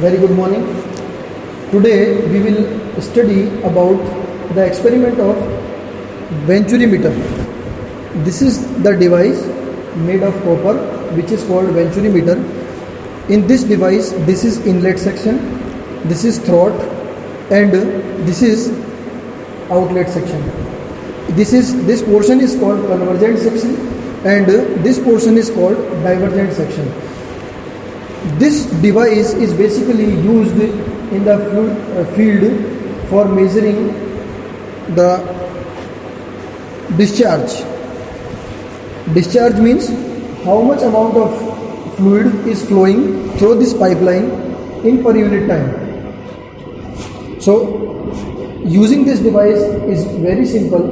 Very good morning. Today we will study about the experiment of venturimeter. This is the device made of copper which is called venturimeter. In this device, this is inlet section, this is throat, and this is outlet section. This portion is called convergent section and this portion is called divergent section. This device is basically used in the field for measuring the discharge. Discharge means how much amount of fluid is flowing through this pipeline in per unit time. So using this device is very simple.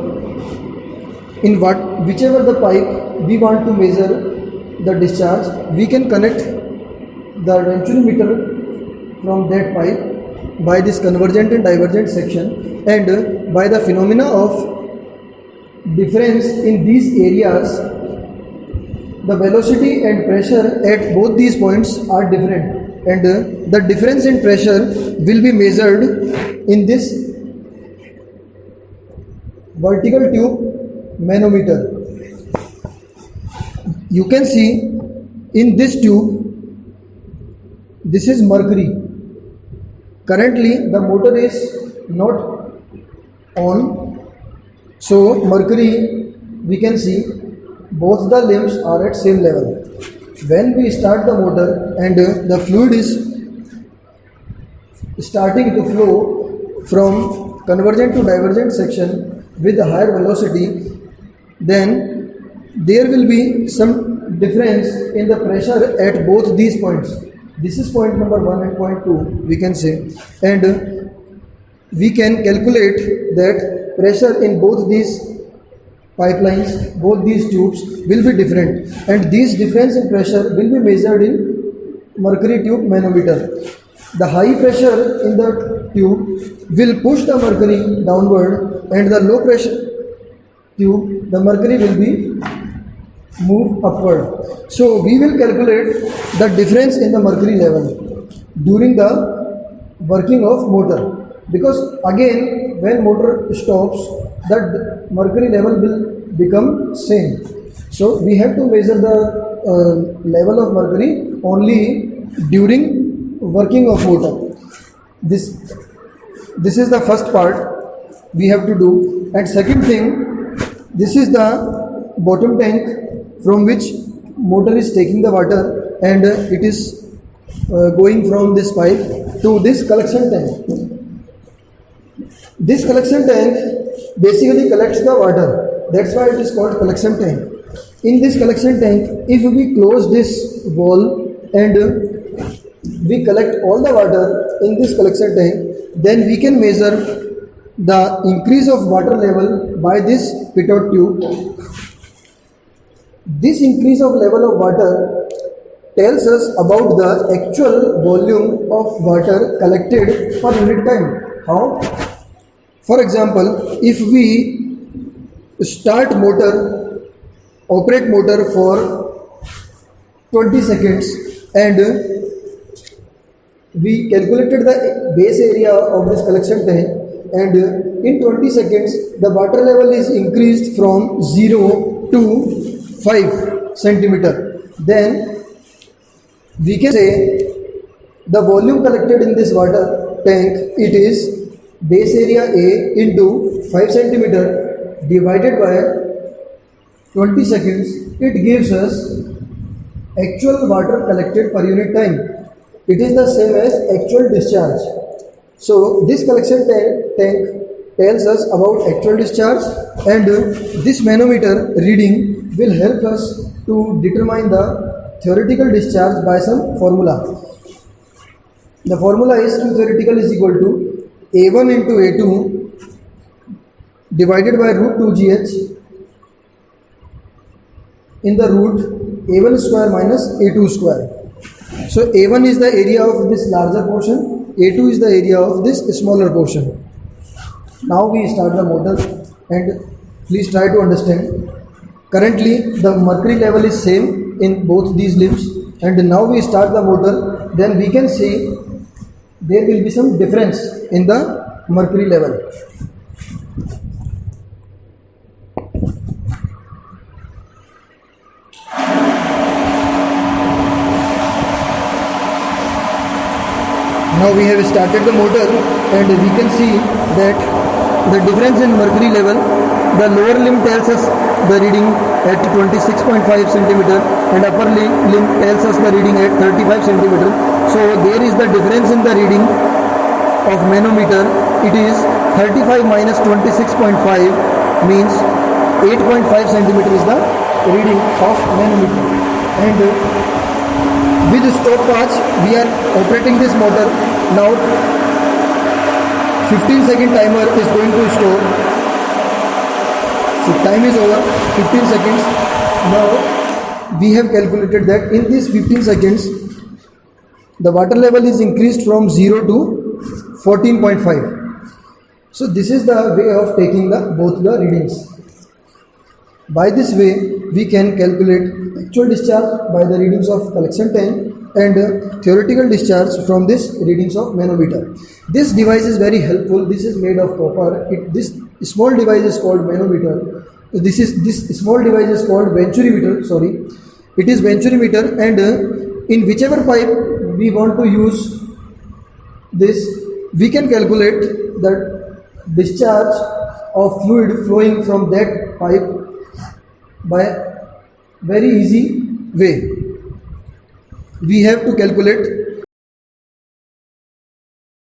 In whichever the pipe we want to measure the discharge, we can connect the venturimeter from that pipe by this convergent and divergent section, and by the phenomena of difference in these areas, the velocity and pressure at both these points are different, and the difference in pressure will be measured in this vertical tube manometer. You can see in this tube, this is mercury. Currently the motor is not on, so mercury, we can see both the limbs are at same level. When we start the motor and the fluid is starting to flow from convergent to divergent section with a higher velocity, then there will be some difference in the pressure at both these points. This is point number 1 and point 2, we can say, and we can calculate that pressure in both these pipelines, both these tubes will be different, and this difference in pressure will be measured in mercury tube manometer. The high pressure in the tube will push the mercury downward, and the low pressure tube, the mercury will be move upward. So we will calculate the difference in the mercury level during the working of motor, because again when motor stops, that mercury level will become same. So we have to measure the level of mercury only during working of motor. This is the first part we have to do. And second thing, this is the bottom tank from which motor is taking the water, and it is going from this pipe to this collection tank. This collection tank basically collects the water. That's why it is called collection tank. In this collection tank, if we close this wall and we collect all the water in this collection tank, then we can measure the increase of water level by this pitot tube. This increase of level of water tells us about the actual volume of water collected per unit time. How? For example, if we operate motor for 20 seconds and we calculated the base area of this collection tank, and in 20 seconds the water level is increased from 0 to 5 centimeter, then we can say the volume collected in this water tank, it is base area A into 5 centimeter divided by 20 seconds. It gives us actual water collected per unit time. It is the same as actual discharge. So this collection tank tells us about actual discharge, and this manometer reading will help us to determine the theoretical discharge by some formula. The formula is Q theoretical is equal to A1 into A2 divided by root 2GH in the root A1 square minus A2 square. So A1 is the area of this larger portion, A2 is the area of this smaller portion. Now we start the motor, and please try to understand. Currently the mercury level is same in both these limbs, and now we start the motor. Then we can see there will be some difference in the mercury level. Now we have started the motor and we can see that the difference in mercury level, the lower limb tells us the reading at 26.5 centimeter and upper limb tells us the reading at 35 centimeter. So there is the difference in the reading of manometer. It is 35 minus 26.5 means 8.5 centimeter is the reading of manometer. And with stopwatch we are operating this motor. Now 15-second timer is going to stop. So time is over, 15 seconds. Now we have calculated that in these 15 seconds the water level is increased from 0 to 14.5. So this is the way of taking both the readings. By this way we can calculate actual discharge by the readings of collection tank and theoretical discharge from this readings of manometer. This device is very helpful. This is made of copper. This small device is called manometer. This small device is called venturimeter. Sorry, it is venturimeter, and in whichever pipe we want to use this, we can calculate the discharge of fluid flowing from that pipe by very easy way. We have to calculate